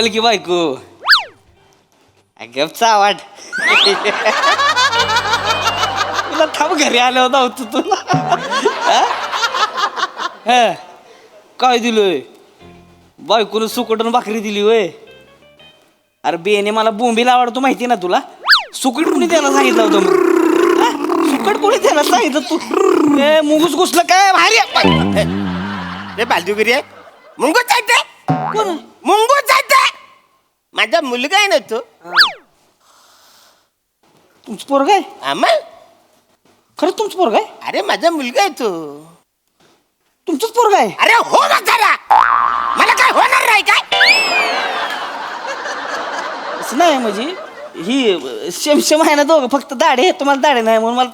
बोल की बायको. गपचा वाट तुला थांब घरी आलं होतं तुला. काय दिलोय बायकोनं सुकटून भाकरी दिली होय. अरे बेने मला बोंबीला आवडतो माहिती ना तुला. सुकट कोणी त्याला सांगितलं होतं मग. सुकट कोणी त्याला सांगितलं तू मुंगूस घुसलं काय भारी बाजूगिरी आहे. मुंगूस जायचं कोण मुंगूस जायचं. माझा मुलगा आहे ना तो. तुमचं पोरग आहे आम्हा खरंच तुमचं पोरग आहे. अरे माझा मुलगा आहे तो. तुमचंच पोरग आहे. अरे हो जरा मला काय होणार नाही काय. असं नाही म्हणजे ही शेम आहे ना दोघं फक्त दाढी आहे तुम्हाला दाढी नाही म्हणून मला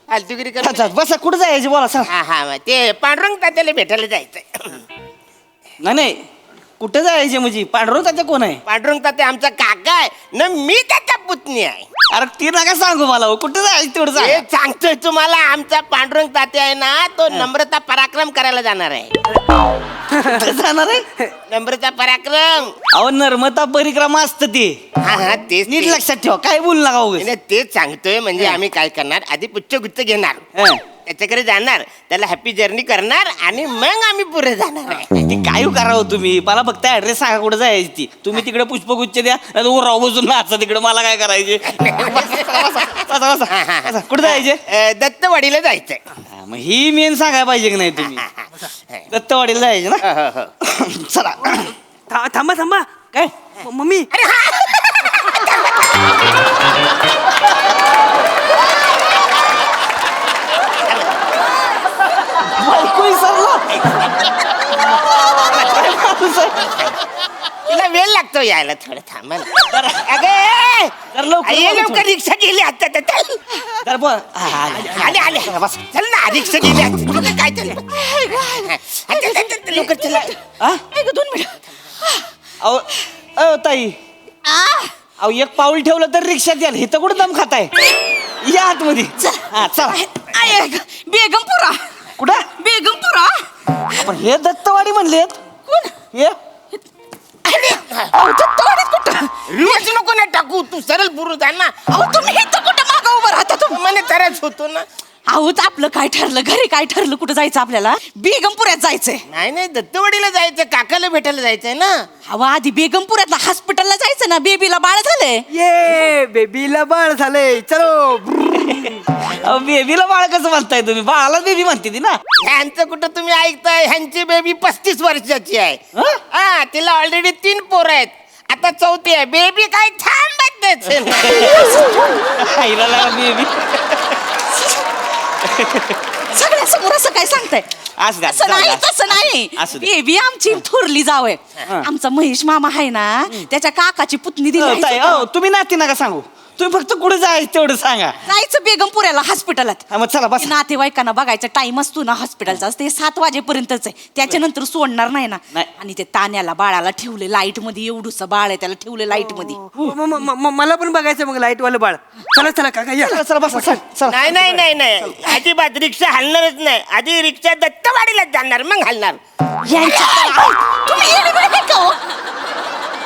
फालतूगिरी कर. बसा कुठं जायचे बोला सांग. हा हा ते पांडुरंग तात्याला भेटायला जायचंय. नाही कुठं जायचे म्हणजे पांडुरंग तात्या कोण आहे. पांडुरंग तात्या आमचा काका आहे ना. मी त्याच्या पुतणी आहे. अरे ती नका सांगू मला कुठं जायचं तेवढं हे सांग. सांगतोय तुम्हाला. आमचा पांडुरंग तात्या आहे ना तो नम्रता पराक्रम करायला जाणार आहे. कुठं जाणार आहे. नम्रता पराक्रम. अहो नर्मदा परिक्रमा असतं ते. हा हा तेच नीट ते. लक्षात ठेवा काय बोलू नका उगाच. नाही, तेच सांगतोय. म्हणजे आम्ही काय करणार आधी पुच्छ घेणार हं. त्याच्याकडे जाणार त्याला हॅपी जर्नी करणार आणि मग आम्ही पुढे जाणार आहे. ती काय करावं तुम्ही मला फक्त ऍड्रेस सांगा कुठं जायची ती. तुम्ही तिकडे पुष्पगुच्छ द्या नाही राव बसून नाचा तिकडे मला काय करायचे. कुठं जायचे. दत्तवाडीला जायचंय. मग ही मेन सांगायला पाहिजे की नाही तुम्ही. दत्तवाडीला जायचे ना. चला थांबा काय मम्मी. तिला वेळ लागतो यायला थोडं थांबा लवकर रिक्षा गेली आता. आले चल ना रिक्षा गेली आता. काय चाललं लवकर चला. 2 मिनिट. अहो ताई अहो एक पाऊल ठेवलं तर रिक्षात याल. इथं कुठं दम खाताय. या आतमध्ये. हा चला. बेगमपुरा. कुठं बेगमपुरा. आपण हे दत्तवाडी म्हणलेत. कोण हे दत्तवाडीत कुठं. रिवर्स नको ना टाकू. तू सरळ पुरू जा ना. अहो तुम्ही इथं कुठं मागं उभं राहता तुम्ही. मला तरच होतो ना. अहो आपलं काय ठरलं घरी काय ठरलं कुठं जायचं आपल्याला. बेगमपुऱ्यात जायचंय. नाही दत्तवाडीला जायचं. काकाला भेटायला जायचंय ना. अहो आधी बेगमपुऱ्यातला हॉस्पिटलला जायचं ना. बेबीला बाळ झालंय. ये बेबीला बाळ झालंय चलो. बेबीला बाळ कसं म्हणताय तुम्ही. बाळाला बेबी म्हणते ती ना. ह्यांचं कुठं तुम्ही ऐकताय. ह्यांची बेबी 35 वर्षाची आहे. हं? हा तिला ऑलरेडी 3 पोरं आहेत. आता 4थी आहे. बेबी काय थांबत बेबी सगळ्या समोर असं काय सांगताय. असं असं नाही तसं नाही. असू दे. बेबी आमची थोरली जावय. आमचा महेश मामा आहे ना त्याच्या काकाची पुतणी दिली. ताई तुम्ही नाती नका सांगू. तुम्ही फक्त कुठे जायचं तेवढं सांगा. जायचं बेगमपुऱ्याला हॉस्पिटलात. हा, मग चला बस. नातेवाईकांना बघायचा टाइम असतो ना हॉस्पिटलचा. ते 7 वाजेपर्यंतच आहे. त्याच्यानंतर सोडणार नाही ना. नाही. आणि ते तान्याला बाळाला ठेवले लाईट मध्ये. एवढूस बाळ आहे त्याला ठेवले लाईट मध्ये. मला पण बघायचं मग लाईट वालं बाळ. चला काका या. चला बस चला. नाही अजिबात रिक्षा हलणारच नाही. आधी रिक्षा दत्तवाडीला जाणार मग हलणार. तुम्ही येडे-बिडे आहे का हो?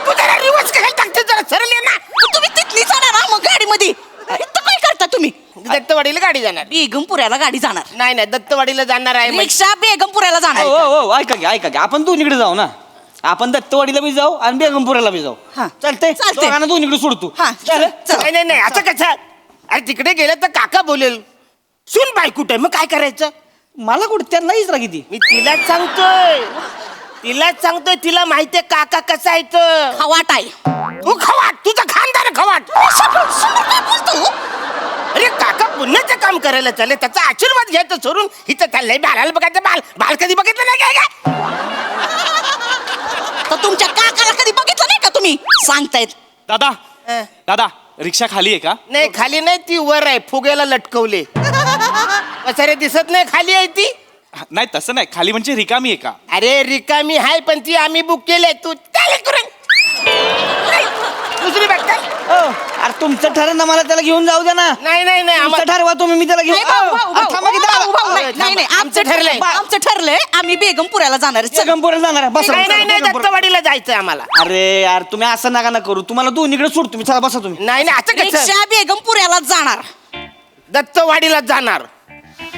तू जरा रिवर्स करायला टाकते. जरा सरळ ये ना. तुम्ही तिथली जाणार ना मग गाडीमध्ये. इथं काय करता तुम्ही. दत्तवाडीला गाडी जाणार. बेगमपुऱ्याला गाडी जाणार. नाही दत्तवाडीला जाणार आहे. रिक्षा बेगमपुऱ्याला जाणार. हो ऐका की आपण दोन्हीकडे जाऊ ना. आपण दत्तवाडीला बी जाऊ आणि बेगमपुऱ्याला बी जाऊ. हा. चालतंय चालतंय. दोघांना दोन्हीकडे सोडतो. हा, चालेल? चला. नाही असं कसं. अरे तिकडे गेलं तर काका बोलेल. सुन बाई कुठे मग काय करायचं. मला कुठे त्यांना इचरा किती. मी तिलाच सांगतोय. तिला माहितीये काका कसा आहे तो. खवाट आहे. तू खवाट. तुझं खानदार खवाट. अरे काका पुण्याचं काम करायला चालले. त्याचा आशीर्वाद घ्यायचं सोडून हिचं चाललंय बाळाला बघायचं. बाल कधी बघितलं नाही काय. तर तुमच्या काकाला कधी बघितलं नाही का तुम्ही सांगतायत. दादा रिक्षा खाली आहे का. नाही खाली नाही ती वर आहे. फुग्याला लटकवले. सारे दिसत नाही खाली आहे ती. नाही तसं नाही. खाली म्हणजे रिकामी आहे का. अरे रिकामी आहे पण ती आम्ही बुक केली. तू दुसरी बघता. अरे तुमचं ठरण ना मला त्याला घेऊन जाऊ द्या ना. नाही तुमचं ठरवा तुम्ही. मी त्याला घेऊन. नाही, भाऊ, थांबा की दादा. नाही नाही आमचं ठरलंय. आमचं ठरलंय आम्ही बेगमपुऱ्याला जाणार आहे. चल. बेगमपुऱ्याला जाणार आहे बसा नाही नाही नाही बेगमपुऱ्याला. दत्तवाडीला जायचंय आम्हाला. अरे यार तुम्ही असं नका ना करू तुम्हाला दोन्हीकडे सोड तुम्ही चला बसा तुम्ही नाही नाही असं कसं रिक्षा बेगमपुऱ्याला जाणार. दत्तवाडीला जाणार.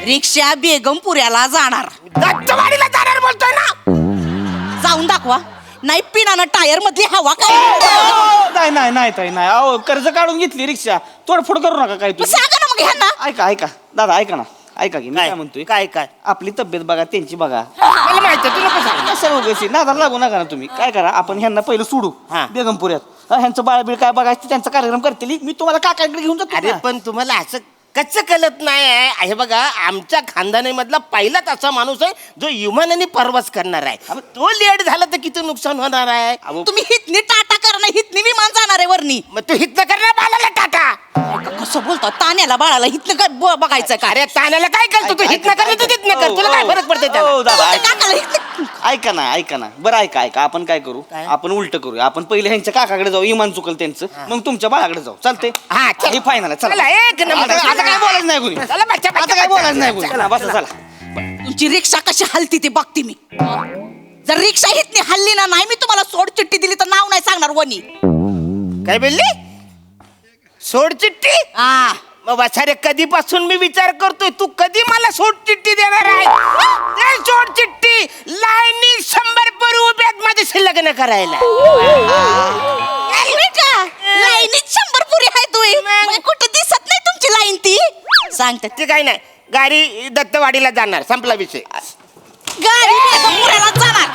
रिक्षा बेगमपुऱ्याला जाणार. दत्तवाडीला जाणार बोलतोय ना. जाऊन दाखवा. नाही पिनानं टायर मधली हवा काय नाही नाही नाही ताई नाही अहो कर्ज काढून घेतली रिक्षा तोडफोड करू नका काय मग तुम्ही सांगा ना मग ह्यांना. ऐका ऐका दादा ऐका ना ऐका की मी काय म्हणतोय काय काय आपली तब्येत बघा त्यांची बघा मला माहिती आहे, तू नको सांग. सर्व गोष्टी नादाला लागू नका ना तुम्ही काय करा आपण ह्यांना पहिलं सोडू हा. बेगमपुऱ्यात ह्यांचं बाळबीळ काय बघायचं त्यांचा कार्यक्रम करतील मी तुम्हाला काकाकडे घेऊन जातो अरे ना. पण तुम्हाला असं कच्च कळत नाही आहे. हे बघा आमच्या खानदानीमधला पहिलाच असा माणूस आहे जो विमानाने प्रवास करणार आहे. तो लेट झाला तर किती नुकसान होणार आहे. तुम्ही हितनी टाटा करा नाही हितनी विमान जाणार आहे वरनी. मग तू हितनं करणार बाळाला टाटा. कसं बोलतो तान्याला बाळाला हितनं काय बघायचं का. अरे ताण्याला काय करतो तू हितनं कर तू तिथनं कर तुला काय फरक पडते त्याला? हो, दादा, ऐका. काकाला हितनं ऐका ना बरं ऐका आपण काय करू आपण उलट करूया आपण पहिले ह्यांच्या काकाकडे जाऊ इमान चुकल त्यांचं मग तुमच्या बाळाकडे जाऊ चालते हा, चल. ही फायनल आहे चला, चला एक नंबर. आता आता काय बोलायचं नाही कुणी चला, बच्चा, आता बच्चा, काय बच्चा. बोलायचं नाही कुणी चला बसा चला तुमची रिक्षा कशी हलती ते बघते मी. जर रिक्षा हितनी हल्ली ना नाही मी तुम्हाला सोड चिठ्ठी दिली तर नाव नाही सांगणार वनी. काय बोलली सोड चिठ्ठी. हा मग वाचारे कधीपासून मी विचार करतोय तू कधी मला सोड चिठ्ठी देणार आहे. ते सोड चिठ्ठी लाईनी 100 उभ्यात माझ्याशी लग्न करायला. अरे का? लाईनीत 100 पुरी आहे तुम्ही मग कुठं दिसत नाही तुमची लाईन ती सांगते. ते काही नाही गाडी दत्तवाडीला जाणार संपला विषय. गाडी बेगमपुऱ्याला जाणार.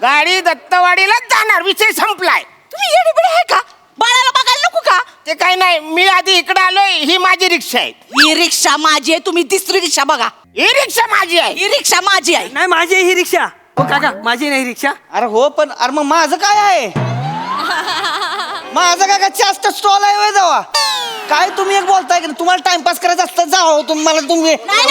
गाडी दत्तवाडीला जाणार विषय संपलाय. तुम्ही येडीबिडी आहे का बाळाला बघायला नको का. ते काही नाही मी आधी इकडे आलोय ही माझी रिक्षा आहे. ही रिक्षा माझी आहे तुम्ही दुसरी रिक्षा बघा. ही रिक्षा माझी आहे. ही रिक्षा माझी आहे. नाही माझी आहे ही रिक्षा. हो काका माझी नाही रिक्षा. अरे हो पण अरे मग माझं काय आहे माझं काय का जास्त स्टॉल आहे वय जावा काय तुम्ही एक बोलताय की तुम्हाला टाइमपास करायचं असतं जाओ तुम्हाला तुम्ही काय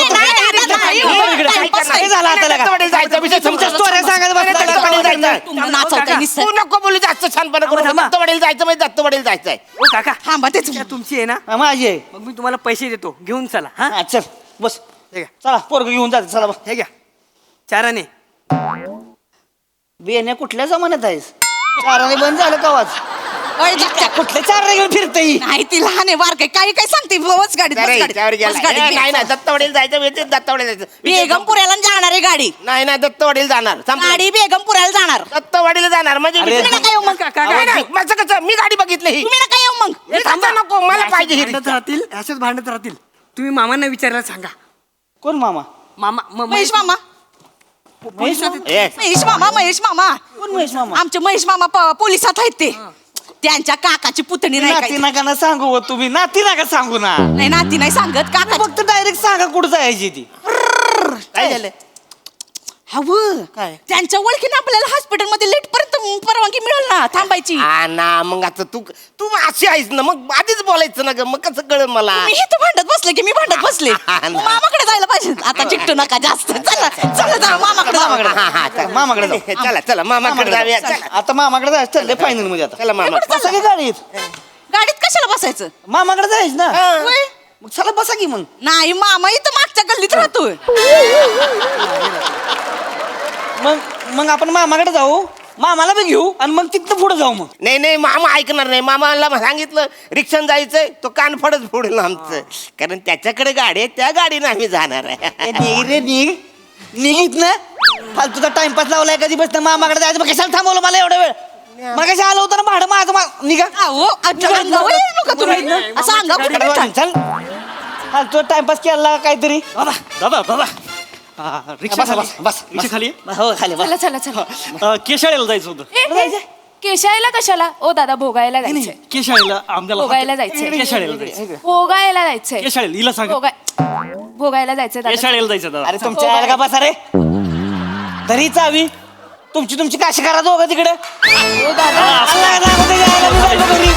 झालं आता लगा? दत्तवाडीला जायचं विषय तुमच्या संपला. स्टोऱ्या सांगत बसला. दत्तवाडीला जायचं. तुम्ही नाचवताय नुसतं. तू नको बोलू जास्त छानपणा करू. थांबा. दत्तवाडीला जायचं म्हणजे दत्तवाडीला जायचंय. हो काका थांबा तेच. रिक्षा तुमची आहे ना हा, माझी आहे मग मी तुम्हाला पैसे देतो घेऊन चला हा हा चल बस हे घ्या चला पोरग घेऊन जाते चला बस हे घ्या चाराने. बेण्या कुठल्या जमान्यात आहेस चाराने बंद झालं का आवाज कुठल्या चाराने घेऊन फिरतय नाही ती लहान आहे बारकाय काही काय सांगते बस गाडीत अरे, बस गाडीत, त्यावर गेला. बस गाडीत, ए, नाही बस. नाही दत्तवाडीला जायचं म्हणजे दत्तवाडीला जायचं. बेगमपुऱ्याला जाणार आहे गाडी. नाही नाही दत्तवाडीला जाणार संपलं. गाडी बेगमपुऱ्याला जाणार. दत्तवाडीला जाणार म्हणजे अरे, तुम्ही नका येऊ मग. नाही, नाही, माझं कसं मी गाडी बघितली ही. तुम्ही नका येऊ मग. मी कसं नको मला पाहिजे ही भांडत रिक्षा. राहतील असेच भांडत राहतील. तुम्ही मामांना विचारायला सांगा. कोण मामा मामा महेश मामा महेश मामा? ए, महेश मामा कोण महेश मामा आमचे महेश मामा पोलिसात आहेत ते. त्यांच्या काकाची पुतणी नाही नाती काय. नका ना सांगू हो तुम्ही नाती नका सांगू ना नाही नाती नाही सांगत काका. फक्त डायरेक्ट सांगा कुठं जायची ती काय झालं हवं काय? त्यांच्या ओळखीने आपल्याला हॉस्पिटल मध्ये लेट पर्यंत परवानगी मिळेल ना थांबायची. हा ना मग आता तू तू अशी आहेस ना मग आधीच बोलायचं ना ग मग कसं कळलं मला. मी इथं भांडत बसले की मी भांडत बसले. हा ना. मामाकडे जायला पाहिजे आता चिकटू नका जास्त. चला चला जा मामाकडे जा. हा, हा, चला. मामाकडे जाऊ. चला चला मामाकडे जाऊया चला. आता मामाकडे जायचं ठरलंय फायनल मध्ये आता चला मामा बसा की गाडीत गाडीत कशाला बसायचं. मामाकडे जायचं ना होय? मग चला बसा की मग नाही मामा इथं मागच्या गल्लीत राहतोय. मग मग आपण मामाकडे जाऊ मामाला बी घेऊ आणि मग तिथं पुढे जाऊ मग नाही नाही मामा ऐकणार नाही मामाला सांगितलं रिक्षान जायचंय तो कान फडच फोडेल आमचं कारण त्याच्याकडे गाडी आहे त्या गाडीनं आम्ही जाणार आहे. ए, निघ रे निघित ना फालतूचा टाइमपास लावलाय कधी बसतं मामाकडे जायचं मग कशाला थांबवलं मला एवढा वेळ मग कशा आलं होतं ना भाडं माझं निघा अहो अच्छा अंगावर येऊ नका तुम्ही असं अंगावर कुठे ठेवता? चल फालतू टाइमपास केला काहीतरी दादा रिक्षा बसा, खाली बसा, बस रिक्षा खाली हो खाली बस चला चला चला केशाळेला जायचं होतं केशाळेला कशाला ओ दादा भोगायला जायचंय केशाळेला आम्हाला भोगायला जायचंय. केशाळेला जायचं भोगायला जायचंय केशाळेला हिला सांग भोगायला जायचंय दादा. केशाळेला जायचं दादा अरे तुमच्या आयला का बसा रे तरी चावी तुमची काशी करा दोघं तिकडे ओ दादा घरी